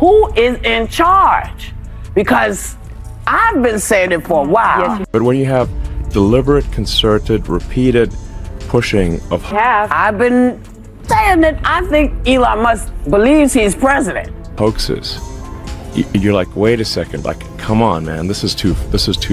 who is in charge? Because I've been saying it for a while. But when you have deliberate, concerted, repeated pushing of I've been saying that I think Elon Musk believes he's president. hoaxes, you're like, wait a second, like, come on, man, this is too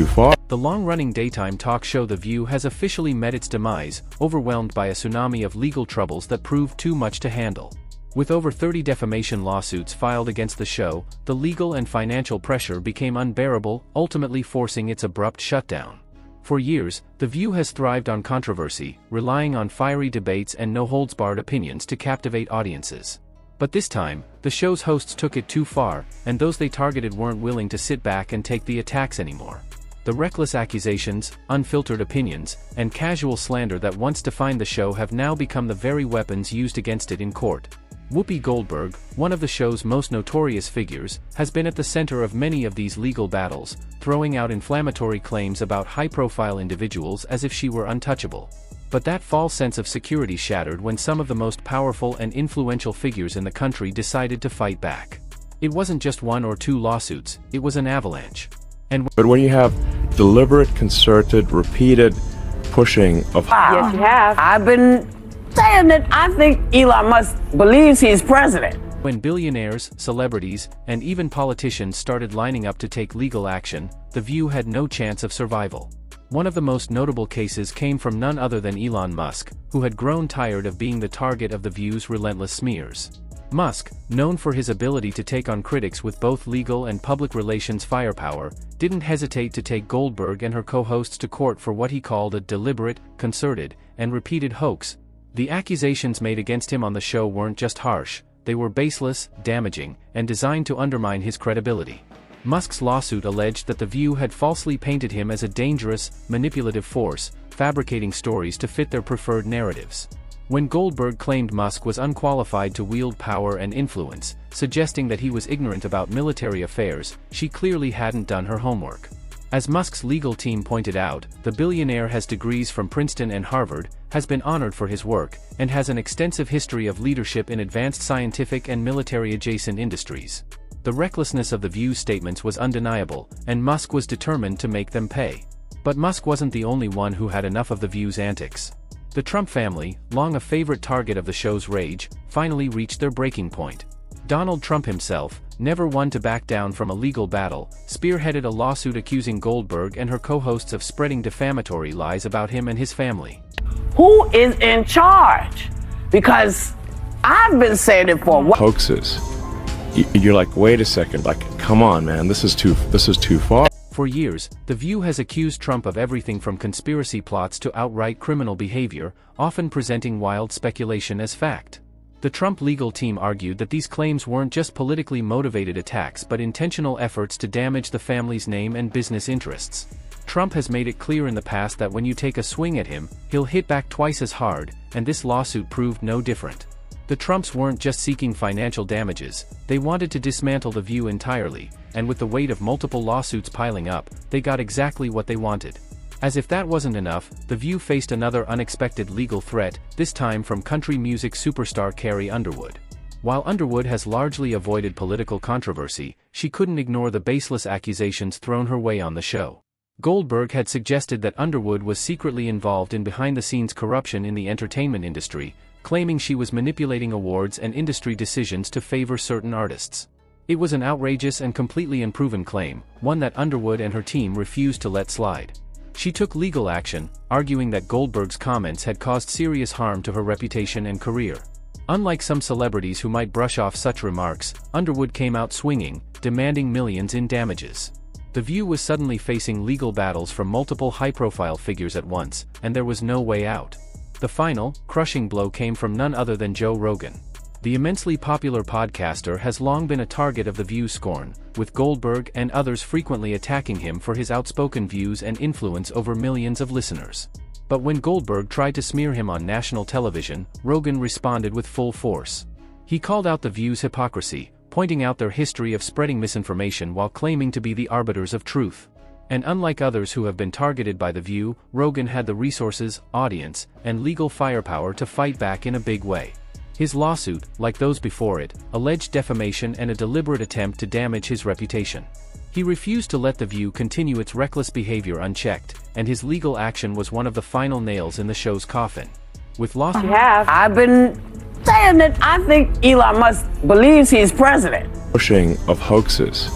far. The long-running daytime talk show The View has officially met its demise, overwhelmed by a tsunami of legal troubles that proved too much to handle. With over 30 defamation lawsuits filed against the show, the legal and financial pressure became unbearable, ultimately forcing its abrupt shutdown. For years, The View has thrived on controversy, relying on fiery debates and no-holds-barred opinions to captivate audiences. But this time, the show's hosts took it too far, and those they targeted weren't willing to sit back and take the attacks anymore. The reckless accusations, unfiltered opinions, and casual slander that once defined the show have now become the very weapons used against it in court. Whoopi Goldberg, one of the show's most notorious figures, has been at the center of many of these legal battles, throwing out inflammatory claims about high-profile individuals as if she were untouchable. But that false sense of security shattered when some of the most powerful and influential figures in the country decided to fight back. It wasn't just one or two lawsuits, it was an avalanche. But when you have deliberate, concerted, repeated pushing of I've been saying that I think Elon Musk believes he's president. When billionaires, celebrities, and even politicians started lining up to take legal action, The View had no chance of survival. One of the most notable cases came from none other than Elon Musk, who had grown tired of being the target of The View's relentless smears. Musk, known for his ability to take on critics with both legal and public relations firepower, didn't hesitate to take Goldberg and her co-hosts to court for what he called a deliberate, concerted, and repeated hoax. The accusations made against him on the show weren't just harsh, they were baseless, damaging, and designed to undermine his credibility. Musk's lawsuit alleged that The View had falsely painted him as a dangerous, manipulative force, fabricating stories to fit their preferred narratives. When Goldberg claimed Musk was unqualified to wield power and influence, suggesting that he was ignorant about military affairs, she clearly hadn't done her homework. As Musk's legal team pointed out, the billionaire has degrees from Princeton and Harvard, has been honored for his work, and has an extensive history of leadership in advanced scientific and military-adjacent industries. The recklessness of The View's statements was undeniable, and Musk was determined to make them pay. But Musk wasn't the only one who had enough of The View's antics. The Trump family, long a favorite target of the show's rage, finally reached their breaking point. Donald Trump himself, never one to back down from a legal battle, spearheaded a lawsuit accusing Goldberg and her co-hosts of spreading defamatory lies about him and his family. Who is in charge? Because I've been saying it for a while. hoaxes, you're like, wait a second, like, come on, man, this is too far. For years, The View has accused Trump of everything from conspiracy plots to outright criminal behavior, often presenting wild speculation as fact. The Trump legal team argued that these claims weren't just politically motivated attacks but intentional efforts to damage the family's name and business interests. Trump has made it clear in the past that when you take a swing at him, he'll hit back twice as hard, and this lawsuit proved no different. The Trumps weren't just seeking financial damages, they wanted to dismantle The View entirely, and with the weight of multiple lawsuits piling up, they got exactly what they wanted. As if that wasn't enough, The View faced another unexpected legal threat, this time from country music superstar Carrie Underwood. While Underwood has largely avoided political controversy, she couldn't ignore the baseless accusations thrown her way on the show. Goldberg had suggested that Underwood was secretly involved in behind-the-scenes corruption in the entertainment industry, claiming she was manipulating awards and industry decisions to favor certain artists. It was an outrageous and completely unproven claim, one that Underwood and her team refused to let slide. She took legal action, arguing that Goldberg's comments had caused serious harm to her reputation and career. Unlike some celebrities who might brush off such remarks, Underwood came out swinging, demanding millions in damages. The View was suddenly facing legal battles from multiple high-profile figures at once, and there was no way out. The final, crushing blow came from none other than Joe Rogan. The immensely popular podcaster has long been a target of The View's scorn, with Goldberg and others frequently attacking him for his outspoken views and influence over millions of listeners. But when Goldberg tried to smear him on national television, Rogan responded with full force. He called out The View's hypocrisy, pointing out their history of spreading misinformation while claiming to be the arbiters of truth. And unlike others who have been targeted by The View, Rogan had the resources, audience, and legal firepower to fight back in a big way. His lawsuit, like those before it, alleged defamation and a deliberate attempt to damage his reputation. He refused to let The View continue its reckless behavior unchecked, and his legal action was one of the final nails in the show's coffin. With lawsuits, I've been saying that I think Elon Musk believes he's president. Pushing of hoaxes.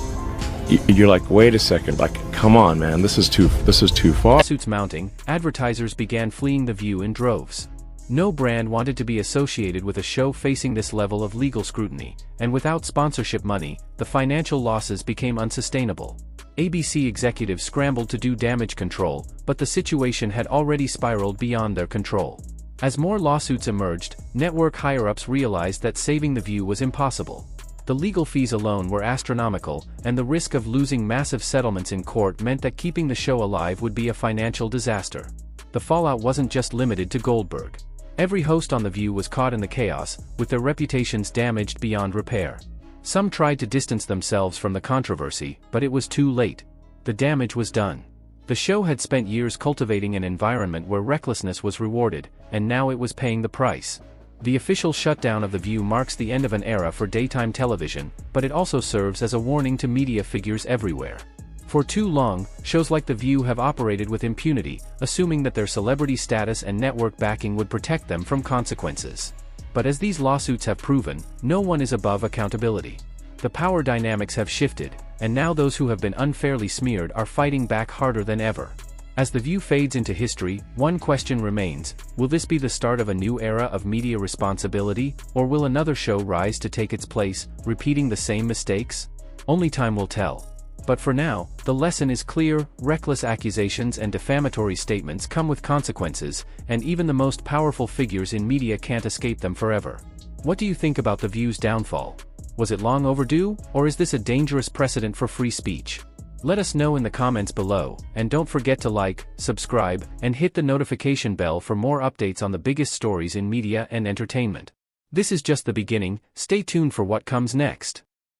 You're like, wait a second, like, come on, man, this is too far. Lawsuits mounting, advertisers began fleeing The View in droves. No brand wanted to be associated with a show facing this level of legal scrutiny, and without sponsorship money, the financial losses became unsustainable. ABC executives scrambled to do damage control, but the situation had already spiraled beyond their control. As more lawsuits emerged, network higher-ups realized that saving The View was impossible. The legal fees alone were astronomical, and the risk of losing massive settlements in court meant that keeping the show alive would be a financial disaster. The fallout wasn't just limited to Goldberg. Every host on The View was caught in the chaos, with their reputations damaged beyond repair. Some tried to distance themselves from the controversy, but it was too late. The damage was done. The show had spent years cultivating an environment where recklessness was rewarded, and now it was paying the price. The official shutdown of The View marks the end of an era for daytime television, but it also serves as a warning to media figures everywhere. For too long, shows like The View have operated with impunity, assuming that their celebrity status and network backing would protect them from consequences. But as these lawsuits have proven, no one is above accountability. The power dynamics have shifted, and now those who have been unfairly smeared are fighting back harder than ever. As The View fades into history, one question remains: will this be the start of a new era of media responsibility, or will another show rise to take its place, repeating the same mistakes? Only time will tell. But for now, the lesson is clear: reckless accusations and defamatory statements come with consequences, and even the most powerful figures in media can't escape them forever. What do you think about The View's downfall? Was it long overdue, or is this a dangerous precedent for free speech? Let us know in the comments below, and don't forget to like, subscribe, and hit the notification bell for more updates on the biggest stories in media and entertainment. This is just the beginning. Stay tuned for what comes next.